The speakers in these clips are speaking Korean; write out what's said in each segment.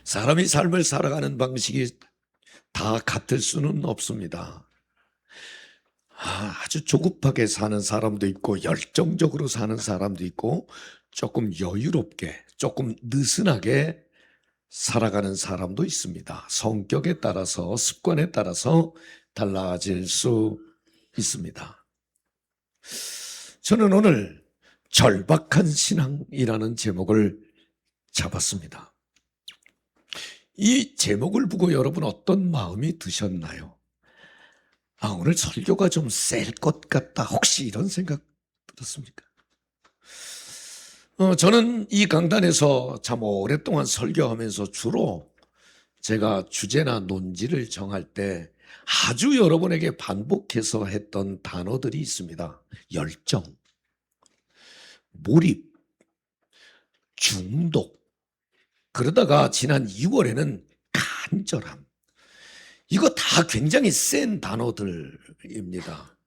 사람이 삶을 살아가는 방식이 다 같을 수는 없습니다. 아주 조급하게 사는 사람도 있고 열정적으로 사는 사람도 있고 조금 여유롭게 조금 느슨하게 살아가는 사람도 있습니다. 성격에 따라서 습관에 따라서 달라질 수 있습니다. 저는 오늘 절박한 신앙이라는 제목을 잡았습니다. 이 제목을 보고 여러분 어떤 마음이 드셨나요? 오늘 설교가 좀 셀 것 같다. 혹시 이런 생각 들었습니까? 저는 이 강단에서 참 오랫동안 설교하면서 주로 제가 주제나 논지를 정할 때 아주 여러분에게 반복해서 했던 단어들이 있습니다. 열정, 몰입, 중독, 그러다가 지난 2월에는 간절함. 이거 다 굉장히 센 단어들입니다.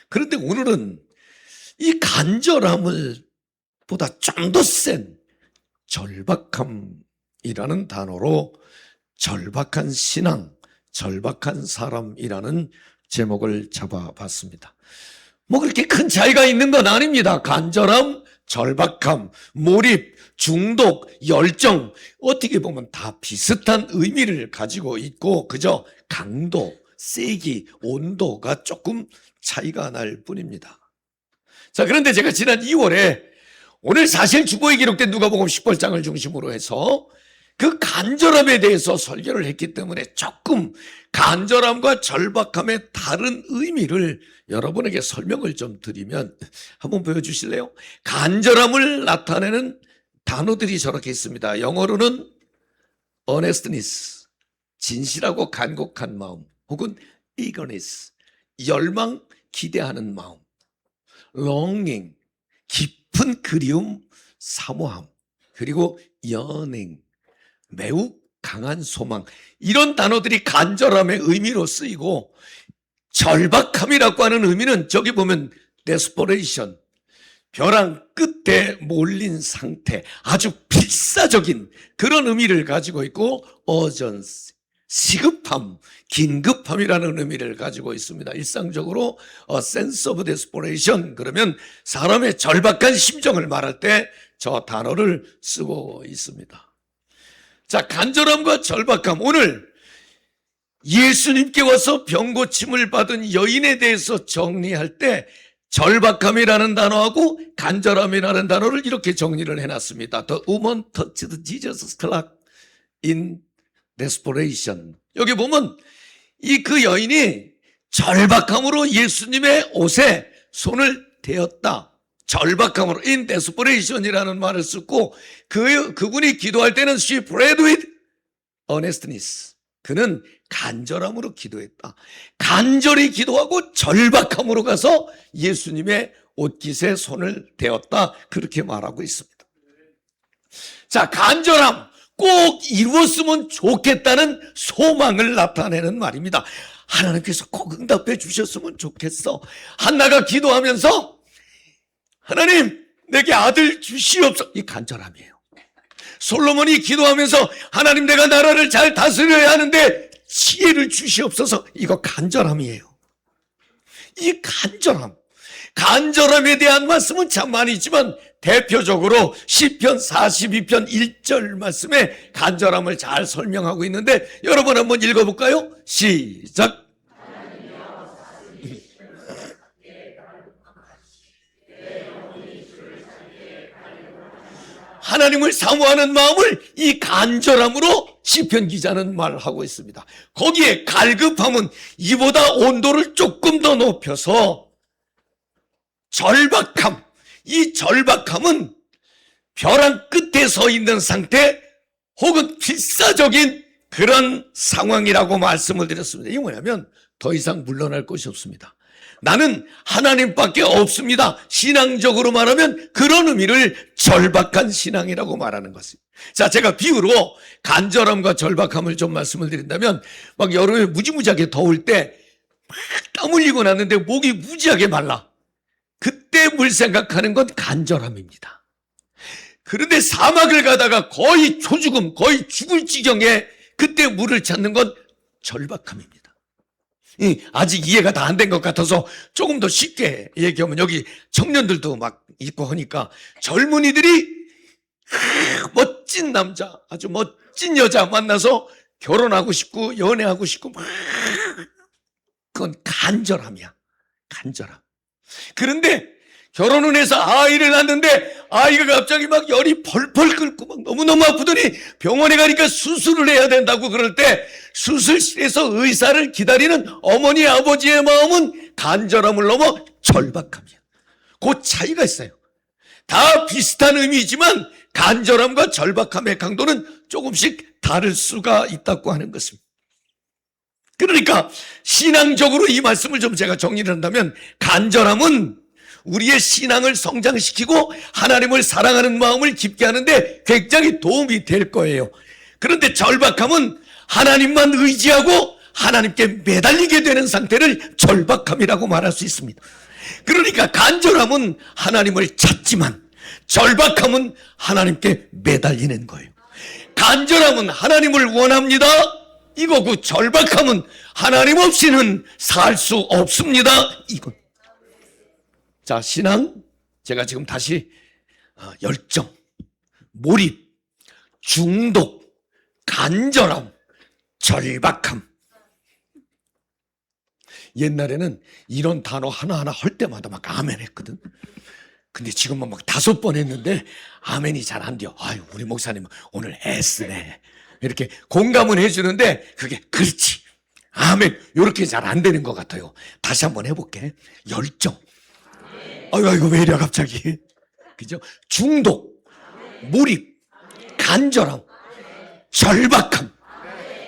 그런데 오늘은 이 간절함을 보다 좀 더 센 절박함이라는 단어로 절박한 신앙, 절박한 사람이라는 제목을 잡아봤습니다. 뭐 그렇게 큰 차이가 있는 건 아닙니다. 간절함, 절박함, 몰입, 중독, 열정, 어떻게 보면 다 비슷한 의미를 가지고 있고 그저 강도, 세기, 온도가 조금 차이가 날 뿐입니다. 자, 그런데 제가 지난 2월에 오늘 사실 주보에 기록된 누가복음 10장을 중심으로 해서 그 간절함에 대해서 설교를 했기 때문에 조금 간절함과 절박함의 다른 의미를 여러분에게 설명을 좀 드리면 한번 보여주실래요? 간절함을 나타내는 단어들이 저렇게 있습니다. 영어로는 earnestness, 진실하고 간곡한 마음, 혹은 eagerness, 열망, 기대하는 마음, longing, 깊은 그리움, 사모함, 그리고 yearning, 매우 강한 소망, 이런 단어들이 간절함의 의미로 쓰이고 절박함이라고 하는 의미는 저기 보면 desperation, 벼랑 끝에 몰린 상태, 아주 필사적인 그런 의미를 가지고 있고 urgency, 시급함, 긴급함이라는 의미를 가지고 있습니다. 일상적으로 sense of desperation, 그러면 사람의 절박한 심정을 말할 때 저 단어를 쓰고 있습니다. 자, 간절함과 절박함, 오늘 예수님께 와서 병고침을 받은 여인에 대해서 정리할 때 절박함이라는 단어하고 간절함이라는 단어를 이렇게 정리를 해놨습니다. The woman touched Jesus' cloak in desperation. 여기 보면 그 여인이 절박함으로 예수님의 옷에 손을 대었다. 절박함으로 in desperation이라는 말을 쓰고 그분이 기도할 때는 she prayed with earnestness. 그는 간절함으로 기도했다. 간절히 기도하고 절박함으로 가서 예수님의 옷깃에 손을 대었다. 그렇게 말하고 있습니다. 자, 간절함, 꼭 이루었으면 좋겠다는 소망을 나타내는 말입니다. 하나님께서 꼭 응답해 주셨으면 좋겠어. 한나가 기도하면서 하나님, 내게 아들 주시옵소서. 이 간절함이에요. 솔로몬이 기도하면서 하나님, 내가 나라를 잘 다스려야 하는데 지혜를 주시옵소서. 이거 간절함이에요. 이 간절함에 대한 말씀은 참 많이 있지만 대표적으로 시편 42편 1절 말씀에 간절함을 잘 설명하고 있는데 여러분 한번 읽어볼까요? 시작. 하나님을 사모하는 마음을 이 간절함으로 시편 기자는 말하고 있습니다. 거기에 갈급함은 이보다 온도를 조금 더 높여서 절박함, 이 절박함은 벼랑 끝에 서 있는 상태 혹은 필사적인 그런 상황이라고 말씀을 드렸습니다. 이게 뭐냐면 더 이상 물러날 것이 없습니다. 나는 하나님밖에 없습니다. 신앙적으로 말하면 그런 의미를 절박한 신앙이라고 말하는 것입니다. 자, 제가 비유로 간절함과 절박함을 좀 말씀을 드린다면 막 여름에 무지무지하게 더울 때 막 땀 흘리고 났는데 목이 무지하게 말라. 그때 물 생각하는 건 간절함입니다. 그런데 사막을 가다가 거의 초죽음, 거의 죽을 지경에 그때 물을 찾는 건 절박함입니다. 아직 이해가 다 안 된 것 같아서 조금 더 쉽게 얘기하면, 여기 청년들도 막 있고 하니까 젊은이들이 멋진 남자, 아주 멋진 여자 만나서 결혼하고 싶고 연애하고 싶고 막, 그건 간절함이야. 간절함. 그런데 결혼을 해서 아이를 낳는데 아이가 갑자기 막 열이 펄펄 끓고 막 너무너무 아프더니 병원에 가니까 수술을 해야 된다고 그럴 때 수술실에서 의사를 기다리는 어머니 아버지의 마음은 간절함을 넘어 절박함이야. 그 차이가 있어요. 다 비슷한 의미이지만 간절함과 절박함의 강도는 조금씩 다를 수가 있다고 하는 것입니다. 그러니까 신앙적으로 이 말씀을 좀 제가 정리를 한다면, 간절함은 우리의 신앙을 성장시키고 하나님을 사랑하는 마음을 깊게 하는데 굉장히 도움이 될 거예요. 그런데 절박함은 하나님만 의지하고 하나님께 매달리게 되는 상태를 절박함이라고 말할 수 있습니다. 그러니까 간절함은 하나님을 찾지만 절박함은 하나님께 매달리는 거예요. 간절함은 하나님을 원합니다, 이거고, 절박함은 하나님 없이는 살 수 없습니다, 이거. 자, 신앙, 제가 지금 다시 열정, 몰입, 중독, 간절함, 절박함. 옛날에는 이런 단어 하나하나 할 때마다 막 아멘 했거든. 근데 지금은 막 5번 했는데 아멘이 잘 안 돼요. 아유, 우리 목사님은 오늘 애쓰네, 이렇게 공감은 해주는데 그게 그렇지, 아멘, 이렇게 잘 안 되는 것 같아요. 다시 한번 해볼게. 열정, 아이고 왜 이래 갑자기, 그죠? 중독, 몰입, 간절함, 절박함.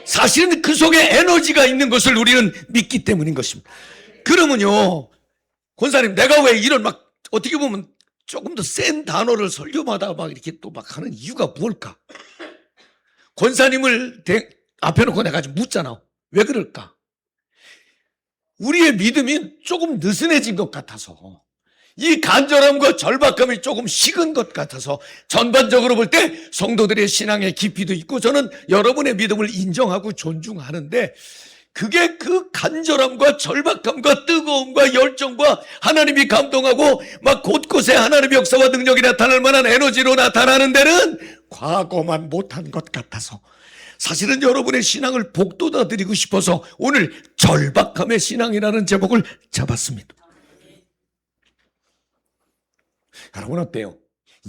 사실은 그 속에 에너지가 있는 것을 우리는 믿기 때문인 것입니다. 그러면요, 권사님, 내가 왜 이런 막 어떻게 보면 조금 더 센 단어를 설교마다 막 이렇게 또 막 하는 이유가 뭘까? 권사님을 앞에 놓고 내가 좀 묻잖아. 왜 그럴까? 우리의 믿음이 조금 느슨해진 것 같아서, 이 간절함과 절박함이 조금 식은 것 같아서, 전반적으로 볼 때 성도들의 신앙의 깊이도 있고 저는 여러분의 믿음을 인정하고 존중하는데, 그게 그 간절함과 절박함과 뜨거움과 열정과 하나님이 감동하고 막 곳곳에 하나님의 역사와 능력이 나타날 만한 에너지로 나타나는 데는 과거만 못한 것 같아서, 사실은 여러분의 신앙을 복돋아 드리고 싶어서 오늘 절박함의 신앙이라는 제목을 잡았습니다. 여러분 어때요?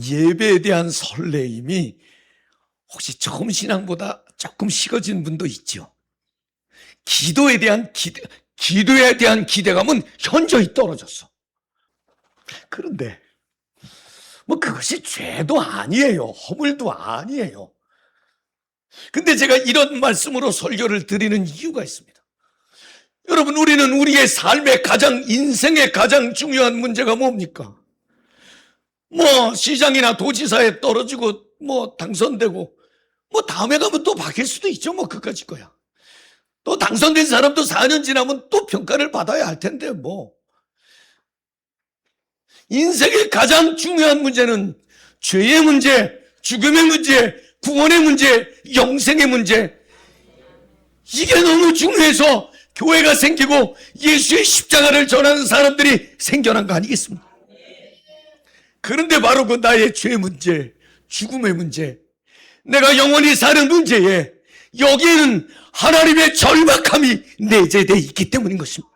예배에 대한 설레임이 혹시 처음 신앙보다 조금 식어진 분도 있죠. 기도에 대한 기대감은 현저히 떨어졌어. 그런데 뭐 그것이 죄도 아니에요, 허물도 아니에요. 근데 제가 이런 말씀으로 설교를 드리는 이유가 있습니다. 여러분, 우리는 우리의 삶의 인생의 가장 중요한 문제가 뭡니까? 뭐 시장이나 도지사에 떨어지고 뭐 당선되고 뭐 다음에 가면 또 바뀔 수도 있죠. 뭐 그까짓 거야. 또 당선된 사람도 4년 지나면 또 평가를 받아야 할 텐데, 뭐 인생의 가장 중요한 문제는 죄의 문제, 죽음의 문제, 구원의 문제, 영생의 문제, 이게 너무 중요해서 교회가 생기고 예수의 십자가를 전하는 사람들이 생겨난 거 아니겠습니까? 그런데 바로 그 나의 죄 문제, 죽음의 문제, 내가 영원히 사는 문제에 여기에는 하나님의 절박함이 내재되어 있기 때문인 것입니다.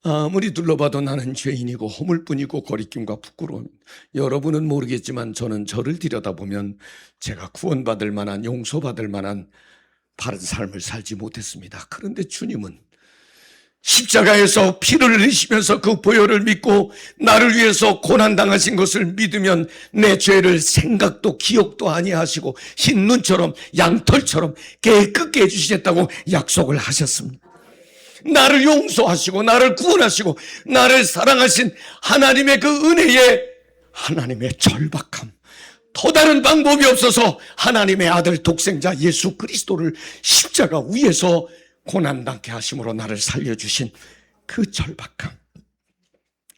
아무리 둘러봐도 나는 죄인이고 허물뿐이고 거리낌과 부끄러움. 여러분은 모르겠지만 저는 저를 들여다보면 제가 구원받을 만한, 용서받을 만한 바른 삶을 살지 못했습니다. 그런데 주님은 십자가에서 피를 흘리시면서 그 보혈을 믿고 나를 위해서 고난당하신 것을 믿으면 내 죄를 생각도 기억도 아니하시고 흰 눈처럼 양털처럼 깨끗게 해주시겠다고 약속을 하셨습니다. 나를 용서하시고 나를 구원하시고 나를 사랑하신 하나님의 그 은혜에 하나님의 절박함, 또 다른 방법이 없어서 하나님의 아들 독생자 예수 그리스도를 십자가 위에서 고난당케 하심으로 나를 살려주신 그 절박함,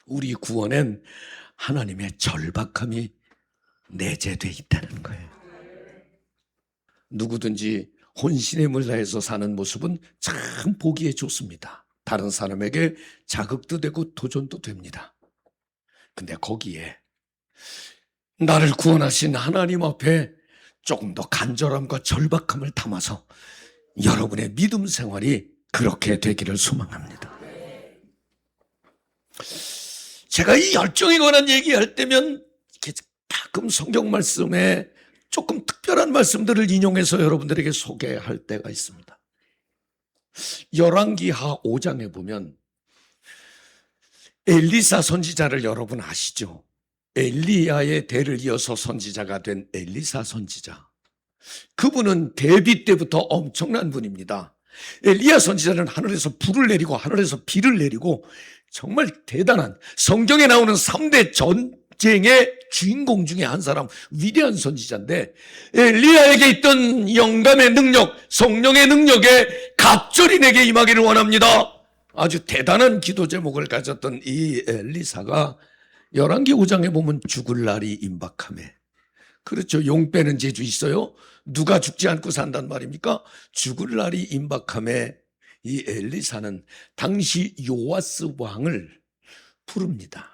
우리 구원엔 하나님의 절박함이 내재돼 있다는 거예요. 누구든지 혼신의 힘을 다해서 사는 모습은 참 보기에 좋습니다. 다른 사람에게 자극도 되고 도전도 됩니다. 근데 거기에 나를 구원하신 하나님 앞에 조금 더 간절함과 절박함을 담아서 여러분의 믿음 생활이 그렇게 되기를 소망합니다. 제가 이 열정에 관한 얘기할 때면 가끔 성경 말씀에 조금 특별한 말씀들을 인용해서 여러분들에게 소개할 때가 있습니다. 열왕기하 5장에 보면 엘리사 선지자를 여러분 아시죠? 엘리야의 대를 이어서 선지자가 된 엘리사 선지자. 그분은 데뷔 때부터 엄청난 분입니다. 엘리야 선지자는 하늘에서 불을 내리고 하늘에서 비를 내리고 정말 대단한, 성경에 나오는 3대 전쟁의 주인공 중에 한 사람, 위대한 선지자인데 엘리야에게 있던 영감의 능력, 성령의 능력에 갑절이 내게 임하기를 원합니다. 아주 대단한 기도 제목을 가졌던 이 엘리사가 열왕기 5장에 보면 죽을 날이 임박하매. 그렇죠. 용 빼는 재주 있어요. 누가 죽지 않고 산단 말입니까? 죽을 날이 임박하매 이 엘리사는 당시 요아스 왕을 부릅니다.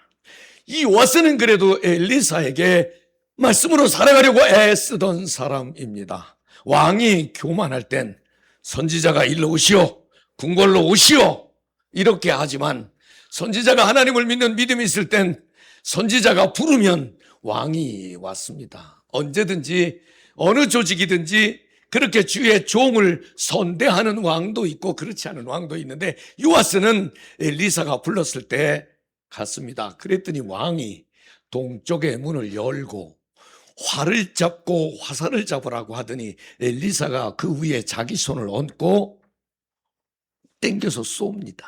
이 요아스는 그래도 엘리사에게 말씀으로 살아가려고 애쓰던 사람입니다. 왕이 교만할 땐 선지자가 일로 오시오, 궁궐로 오시오 이렇게 하지만 선지자가 하나님을 믿는 믿음이 있을 땐 선지자가 부르면 왕이 왔습니다. 언제든지 어느 조직이든지 그렇게 주의 종을 선대하는 왕도 있고 그렇지 않은 왕도 있는데 요아스는 엘리사가 불렀을 때 갔습니다. 그랬더니 왕이 동쪽의 문을 열고 활을 잡고 화살을 잡으라고 하더니 엘리사가 그 위에 자기 손을 얹고 땡겨서 쏩니다.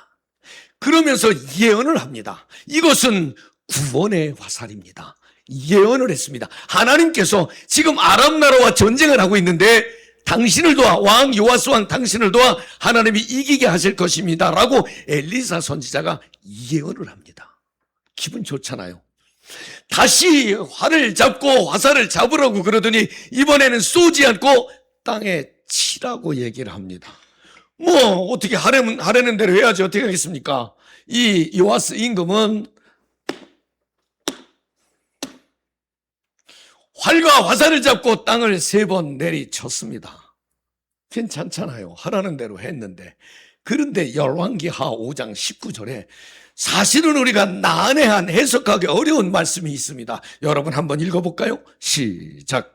그러면서 예언을 합니다. 이것은 구원의 화살입니다. 예언을 했습니다. 하나님께서 지금 아람 나라와 전쟁을 하고 있는데 당신을 도와, 왕 요아스 왕 당신을 도와 하나님이 이기게 하실 것입니다 라고 엘리사 선지자가 예언을 합니다. 기분 좋잖아요. 다시 활을 잡고 화살을 잡으라고 그러더니 이번에는 쏘지 않고 땅에 치라고 얘기를 합니다. 뭐 어떻게 하라는 대로 해야지 어떻게 하겠습니까? 이 요아스 임금은 활과 화살을 잡고 땅을 3번 내리쳤습니다. 괜찮잖아요. 하라는 대로 했는데. 그런데 열왕기하 5장 19절에 사실은 우리가 난해한 해석하기 어려운 말씀이 있습니다. 여러분 한번 읽어볼까요? 시작.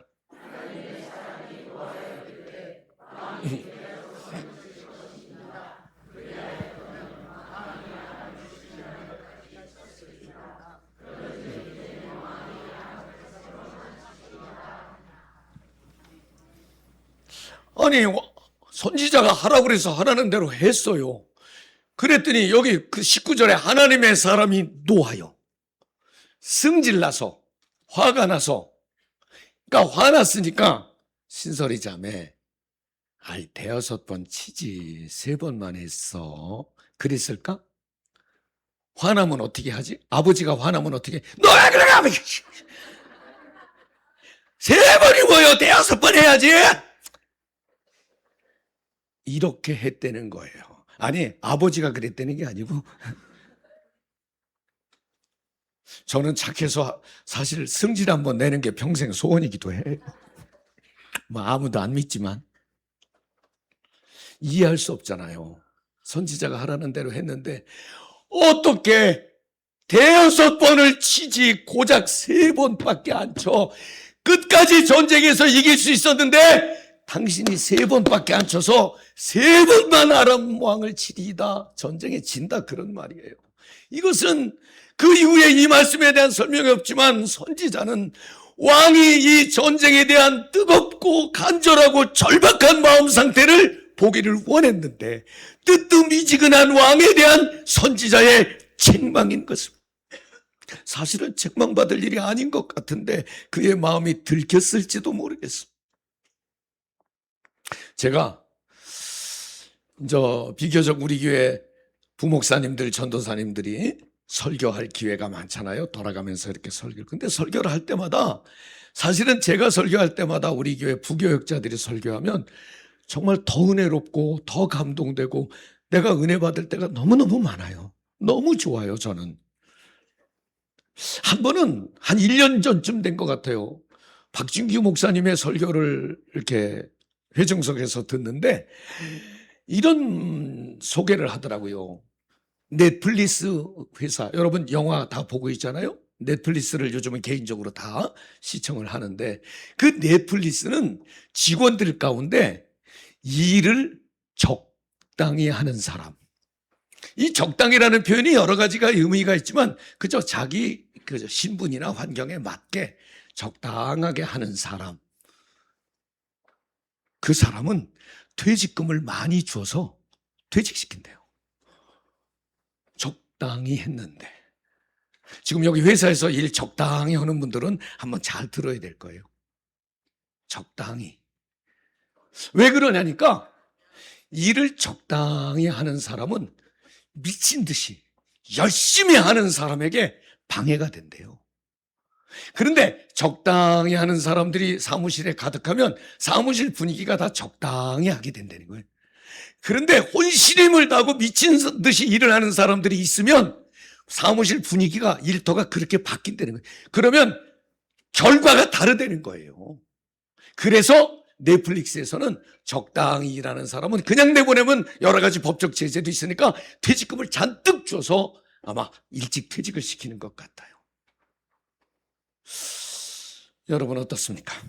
아니 선지자가 하라고 그래서 하라는 대로 했어요. 그랬더니 여기 그 19절에 하나님의 사람이 노하여 승질나서 화가 나서, 그러니까 화났으니까 신설이 자매 아이 5번 치지 3번만 했어 그랬을까? 화나면 어떻게 하지? 아버지가 화나면 어떻게 너 왜 그래? 3번이 뭐예요? 5번 해야지. 이렇게 했다는 거예요. 아니 아버지가 그랬다는 게 아니고 저는 착해서 사실 승질 한번 내는 게 평생 소원이기도 해요. 뭐 아무도 안 믿지만 이해할 수 없잖아요. 선지자가 하라는 대로 했는데 어떻게 5번을 치지 고작 3번밖에 안 쳐. 끝까지 전쟁에서 이길 수 있었는데 당신이 3번밖에 안 쳐서 3번만 아람 왕을 치리이다. 전쟁에 진다 그런 말이에요. 이것은 그 이후에 이 말씀에 대한 설명이 없지만 선지자는 왕이 이 전쟁에 대한 뜨겁고 간절하고 절박한 마음 상태를 보기를 원했는데 뜨뜻미지근한 왕에 대한 선지자의 책망인 것입니다. 사실은 책망받을 일이 아닌 것 같은데 그의 마음이 들켰을지도 모르겠습니다. 제가 비교적 우리 교회 부목사님들, 전도사님들이 설교할 기회가 많잖아요. 돌아가면서 이렇게 설교를. 근데 설교를 할 때마다 사실은 제가 설교할 때마다 우리 교회 부교역자들이 설교하면 정말 더 은혜롭고 더 감동되고 내가 은혜 받을 때가 너무너무 많아요. 너무 좋아요, 저는. 한 번은 한 1년 전쯤 된 것 같아요. 박진규 목사님의 설교를 이렇게 회중석에서 듣는데 이런 소개를 하더라고요. 넷플릭스 회사, 여러분 영화 다 보고 있잖아요. 넷플릭스를 요즘은 개인적으로 다 시청을 하는데 그 넷플릭스는 직원들 가운데 일을 적당히 하는 사람. 이 적당이라는 표현이 여러 가지가 의미가 있지만 그저 자기 신분이나 환경에 맞게 적당하게 하는 사람. 그 사람은 퇴직금을 많이 줘서 퇴직시킨대요. 적당히 했는데. 지금 여기 회사에서 일 적당히 하는 분들은 한번 잘 들어야 될 거예요. 적당히. 왜 그러냐니까 일을 적당히 하는 사람은 미친 듯이 열심히 하는 사람에게 방해가 된대요. 그런데 적당히 하는 사람들이 사무실에 가득하면 사무실 분위기가 다 적당히 하게 된다는 거예요. 그런데 혼신임을 다하고 미친 듯이 일을 하는 사람들이 있으면 사무실 분위기가 일터가 그렇게 바뀐다는 거예요. 그러면 결과가 다르다는 거예요. 그래서 넷플릭스에서는 적당히 일하는 사람은 그냥 내보내면 여러 가지 법적 제재도 있으니까 퇴직금을 잔뜩 줘서 아마 일찍 퇴직을 시키는 것 같아요. 여러분 어떻습니까?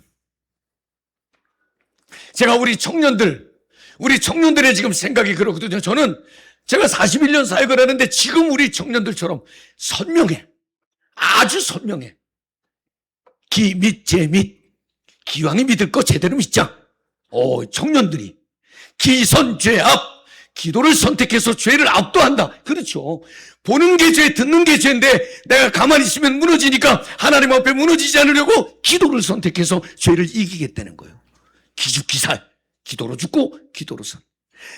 제가 우리 청년들의 지금 생각이 그렇거든요. 저는 제가 41년 사역을 하는데 지금 우리 청년들처럼 선명해. 아주 선명해. 기, 및, 제, 및. 기왕이 믿을 거 제대로 믿자. 청년들이. 기, 선, 죄, 앞. 기도를 선택해서 죄를 압도한다. 그렇죠. 보는 게 죄, 듣는 게 죄인데 내가 가만히 있으면 무너지니까 하나님 앞에 무너지지 않으려고 기도를 선택해서 죄를 이기겠다는 거예요. 기죽기살. 기도로 죽고 기도로 선.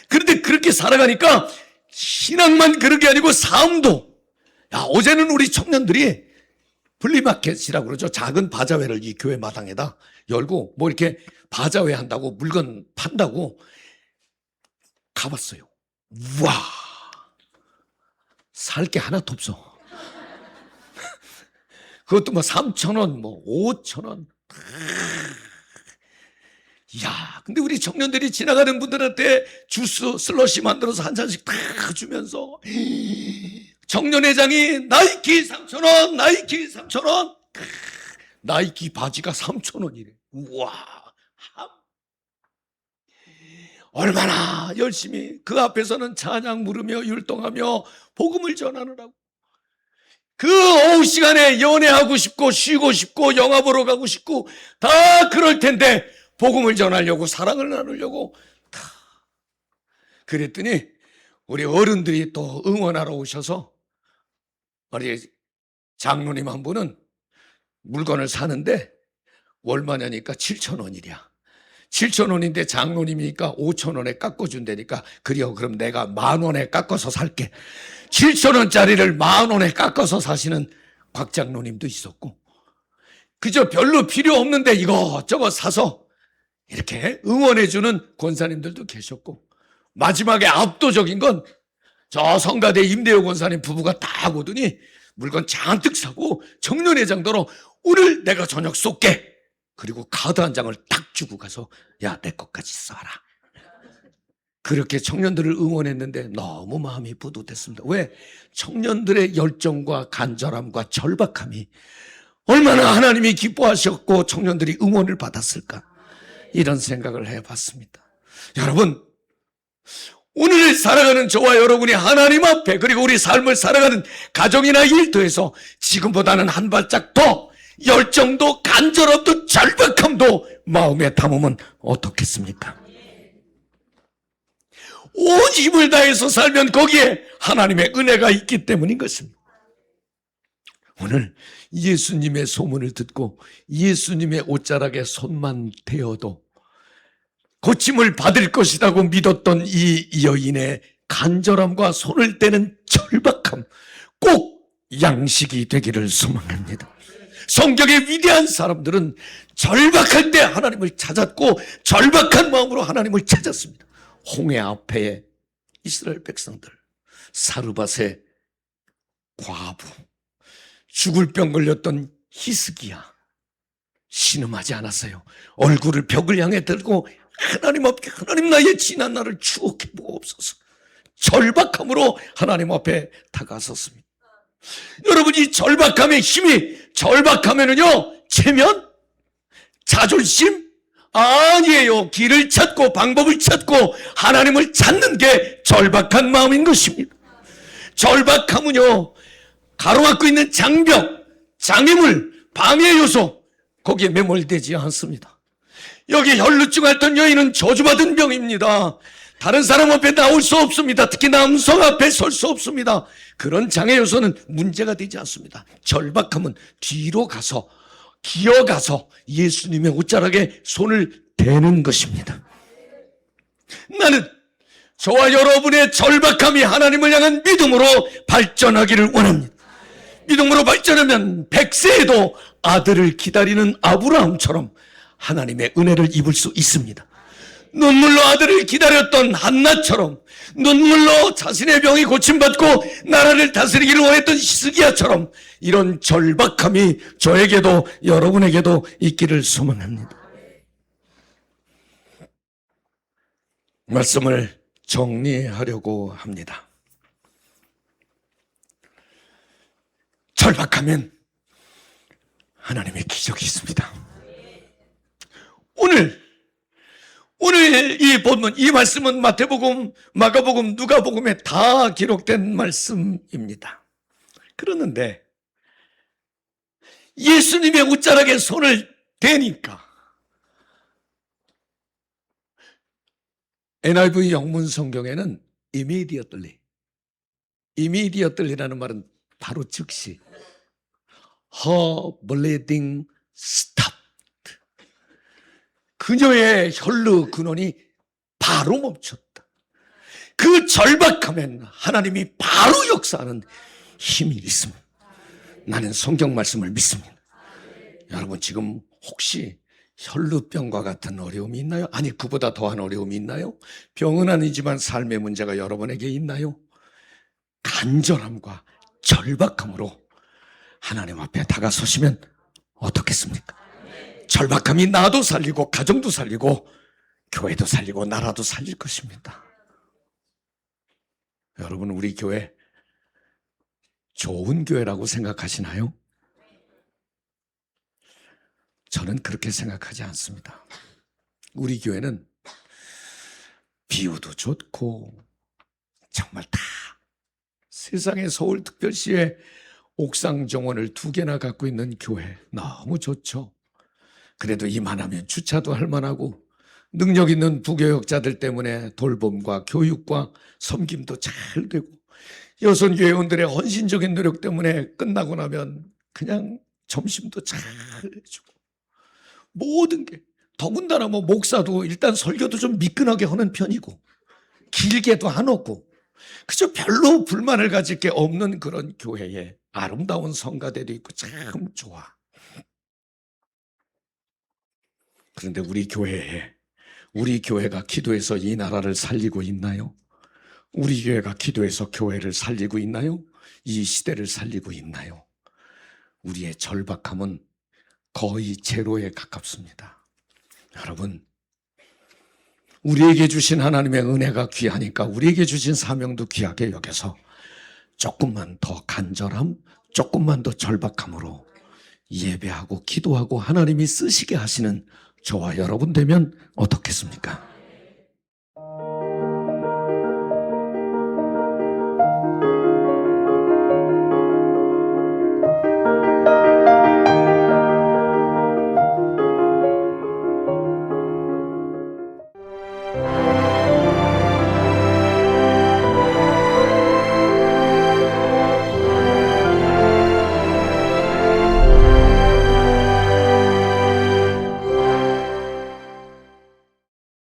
그런데 그렇게 살아가니까 신앙만 그런 게 아니고 삶도. 어제는 우리 청년들이 플리마켓이라고 그러죠. 작은 바자회를 이 교회 마당에다 열고 뭐 이렇게 바자회 한다고 물건 판다고 가봤어요. 우와, 살 게 하나도 없어. 그것도 뭐 3,000원, 뭐 5,000원. 이야, 근데 우리 청년들이 지나가는 분들한테 주스, 슬러시 만들어서 한 잔씩 다 주면서 청년회장이 나이키 3,000원, 나이키 3,000원. 나이키 바지가 3,000원이래. 우와, 얼마나 열심히 그 앞에서는 찬양 부르며 율동하며 복음을 전하느라고. 그 오후 시간에 연애하고 싶고 쉬고 싶고 영화 보러 가고 싶고 다 그럴 텐데 복음을 전하려고 사랑을 나누려고 다 그랬더니 우리 어른들이 또 응원하러 오셔서 우리 장로님 한 분은 물건을 사는데 얼마냐니까 7,000원이랴. 7,000원인데 장로님이니까 5,000원에 깎아준다니까 그래요. 그럼 내가 10,000원에 깎아서 살게. 7,000원짜리를 10,000원에 깎아서 사시는 곽 장로님도 있었고 그저 별로 필요 없는데 이것저것 사서 이렇게 응원해주는 권사님들도 계셨고 마지막에 압도적인 건 저 성가대 임대호 권사님 부부가 딱 오더니 물건 잔뜩 사고 청년회장도로 오늘 내가 저녁 쏠게. 그리고 카드 한 장을 딱 주고 가서 야, 내 것까지 써라. 그렇게 청년들을 응원했는데 너무 마음이 뿌듯했습니다. 왜? 청년들의 열정과 간절함과 절박함이 얼마나 하나님이 기뻐하셨고 청년들이 응원을 받았을까 이런 생각을 해봤습니다. 여러분 오늘 살아가는 저와 여러분이 하나님 앞에 그리고 우리 삶을 살아가는 가정이나 일터에서 지금보다는 한 발짝 더 열정도 간절함도 절박함도 마음에 담으면 어떻겠습니까? 온 힘을 다해서 살면 거기에 하나님의 은혜가 있기 때문인 것입니다. 오늘 예수님의 소문을 듣고 예수님의 옷자락에 손만 대어도 고침을 받을 것이라고 믿었던 이 여인의 간절함과 손을 떼는 절박함 꼭 양식이 되기를 소망합니다. 성경의 위대한 사람들은 절박할 때 하나님을 찾았고 절박한 마음으로 하나님을 찾았습니다. 홍해 앞에 이스라엘 백성들, 사르밧의 과부, 죽을 병 걸렸던 히스기야, 신음하지 않았어요. 얼굴을 벽을 향해 들고 하나님 앞에, 하나님 나의 지난 날을 추억해 보옵소서. 절박함으로 하나님 앞에 다가섰습니다. 여러분, 이 절박함의 힘이, 절박하면은요, 체면? 자존심? 아니에요. 길을 찾고 방법을 찾고 하나님을 찾는 게 절박한 마음인 것입니다. 절박함은요, 가로막고 있는 장벽, 장애물, 방해 요소, 거기에 매몰되지 않습니다. 여기 혈루증 앓던 여인은 저주받은 병입니다. 다른 사람 앞에 나올 수 없습니다. 특히 남성 앞에 설 수 없습니다. 그런 장애 요소는 문제가 되지 않습니다. 절박함은 뒤로 가서, 기어가서 예수님의 옷자락에 손을 대는 것입니다. 나는 저와 여러분의 절박함이 하나님을 향한 믿음으로 발전하기를 원합니다. 믿음으로 발전하면 100세에도 아들을 기다리는 아브라함처럼 하나님의 은혜를 입을 수 있습니다. 눈물로 아들을 기다렸던 한나처럼, 눈물로 자신의 병이 고침받고 나라를 다스리기를 원했던 히스기야처럼 이런 절박함이 저에게도 여러분에게도 있기를 소망합니다. 말씀을 정리하려고 합니다. 절박하면 하나님의 기적이 있습니다. 오늘 이 본문, 이 말씀은 마태복음, 마가복음, 누가복음에 다 기록된 말씀입니다. 그러는데 예수님의 옷자락에 손을 대니까, NIV 영문 성경에는 immediately라는 말은 바로 즉시, her bleeding stopped. 그녀의 혈루 근원이 바로 멈췄다. 그 절박함엔 하나님이 바로 역사하는 힘이 있습니다. 나는 성경 말씀을 믿습니다. 여러분, 지금 혹시 혈루병과 같은 어려움이 있나요? 아니, 그보다 더한 어려움이 있나요? 병은 아니지만 삶의 문제가 여러분에게 있나요? 간절함과 절박함으로 하나님 앞에 다가서시면 어떻겠습니까? 절박함이 나도 살리고 가정도 살리고 교회도 살리고 나라도 살릴 것입니다. 여러분, 우리 교회 좋은 교회라고 생각하시나요? 저는 그렇게 생각하지 않습니다. 우리 교회는 비유도 좋고 정말 다, 세상의 서울특별시에 옥상 정원을 2개나 갖고 있는 교회 너무 좋죠. 그래도 이만하면 주차도 할 만하고 능력 있는 부교역자들 때문에 돌봄과 교육과 섬김도 잘 되고, 여선교회원들의 헌신적인 노력 때문에 끝나고 나면 그냥 점심도 잘 해주고, 모든 게, 더군다나 목사도 일단 설교도 좀 미끈하게 하는 편이고 길게도 안 하고, 그저 별로 불만을 가질 게 없는 그런 교회에 아름다운 성가대도 있고 참 좋아. 그런데 우리 교회가 기도해서 이 나라를 살리고 있나요? 우리 교회가 기도해서 교회를 살리고 있나요? 이 시대를 살리고 있나요? 우리의 절박함은 거의 제로에 가깝습니다. 여러분, 우리에게 주신 하나님의 은혜가 귀하니까 우리에게 주신 사명도 귀하게 여겨서 조금만 더 간절함, 조금만 더 절박함으로 예배하고 기도하고 하나님이 쓰시게 하시는 저와 여러분 되면 어떻겠습니까?